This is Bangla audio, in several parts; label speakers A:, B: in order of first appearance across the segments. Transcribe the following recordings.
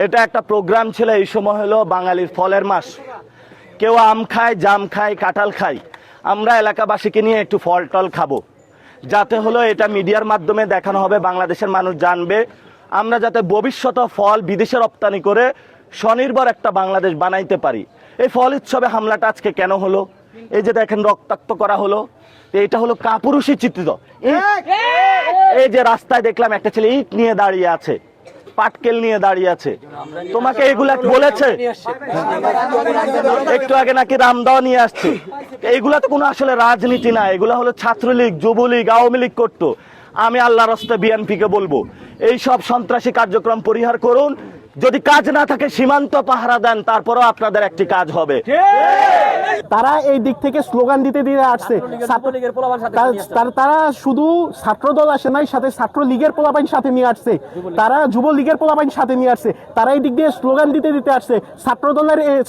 A: এটা একটা প্রোগ্রাম ছিল, এই সময় হলো বাঙালির ফলের মাস। কেউ আম খায়, জাম খায়, কাঁঠাল খায়। আমরা এলাকাবাসীকে নিয়ে একটু ফল টল খাবো, যাতে হলো এটা মিডিয়ার মাধ্যমে দেখানো হবে, বাংলাদেশের মানুষ জানবে আমরা যাতে ভবিষ্যতে ফল বিদেশে রপ্তানি করে স্বনির্ভর একটা বাংলাদেশ বানাইতে পারি। এই ফল উৎসবে হামলাটা আজকে কেন হলো? এই যে দেখেন রক্তাক্ত করা হলো, এটা হলো কাপুরুষী চিত্রিত। এই যে রাস্তায় দেখলাম একটা ছেলে ইট নিয়ে দাঁড়িয়ে আছে, পাটকেল নিয়ে দাঁড়িয়ে আছে। তোমাকে এগুলা বলেছে? একটু আগে নাকি রামদাও নিয়ে আসছে। এইগুলা তো কোনো আসলে রাজনীতি না, এগুলা হলো ছাত্রলীগ, যুবলীগ, আওয়ামী লীগ করতো। আমি আল্লাহর রাস্তায় বিএনপিকে বলবো, এই সব সন্ত্রাসী কার্যক্রম পরিহার করুন। যদি কাজ না থাকে সীমান্ত পাহারা দেন, তারপরেও আপনাদের একটি কাজ হবে।
B: তারা এই দিক থেকে স্লোগান দিতে দিয়ে আসছে। তারা শুধু ছাত্র দল আসে নাই, সাথে ছাত্র লীগের পোলাপাইন সাথে নিয়ে আসছে, তারা যুবলীগের পোলাপাইন সাথে নিয়ে আসছে। তারা এই দিক দিয়ে স্লোগান দিতে দিতে আসছে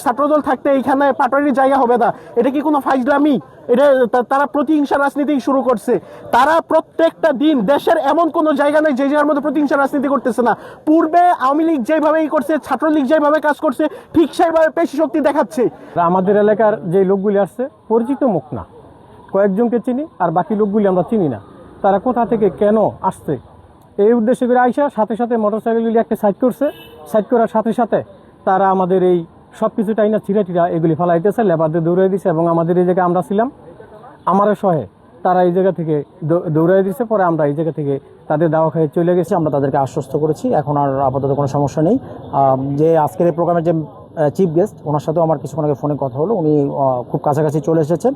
B: ছাত্রদল থাকতে এইখানে পাটোয়ারির জায়গা হবে না। এটা কি কোনো ফাইজলামি? এটা তারা প্রতিহিংসা রাজনীতি শুরু করছে। তারা প্রত্যেকটা দিন দেশের এমন কোনো জায়গা নেই যে জায়গার মধ্যে প্রতিহিংসা রাজনীতি করতেছে না। পূর্বে আওয়ামী লীগ যেভাবেই করছে, ছাত্রলীগ যেভাবে কাজ করছে, ঠিক সেইভাবে পেশি শক্তি দেখাচ্ছে।
C: আমাদের এলাকার যে লোকগুলি আসছে পরিচিত মুখ না, কয়েকজনকে চিনি, আর বাকি লোকগুলি আমরা চিনি না। তারা কোথা থেকে কেন আসছে এই উদ্দেশ্যে করে আইসা সাথে সাথে মোটরসাইকেলগুলি একটা সাইড করছে। সাইড করার সাথে সাথে তারা আমাদের এই সব কিছু টাইনা ছিঁড়া টিরা এগুলি ফেলাইতেছে, লেবারদের দৌড়াই দিছে। এবং আমাদের এই জায়গায় আমরা ছিলাম, আমারও সহে তারা এই জায়গা থেকে দৌড়াই দিছে। পরে আমরা এই জায়গা থেকে তাদের দাওয়া খেয়ে চলে গেছি।
D: আমরা তাদেরকে আশ্বস্ত করেছি, এখন আর আপাতত কোনো সমস্যা নেই। যে আজকের এই প্রোগ্রামের যে চিফ গেস্ট, ওনার সাথেও আমার কিছুক্ষণ আগে ফোনে কথা হলো, উনি খুব কাছাকাছি চলে এসেছেন।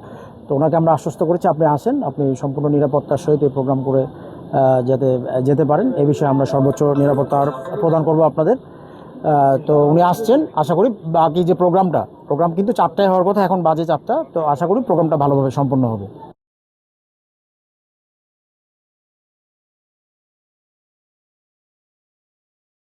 D: তো ওনাকে আমরা আশ্বস্ত করেছি আপনি আসেন, আপনি সম্পূর্ণ নিরাপত্তার সহিত এই প্রোগ্রাম করে যাতে যেতে পারেন, এই বিষয়ে আমরা সর্বোচ্চ নিরাপত্তা প্রদান করব আপনাদের। তো উনি আসছেন, আশা করি বাকি যে প্রোগ্রাম কিন্তু 4টায় হওয়ার কথা, এখন বাজে 4টা। তো আশা করি প্রোগ্রামটা ভালোভাবে সম্পন্ন হবে।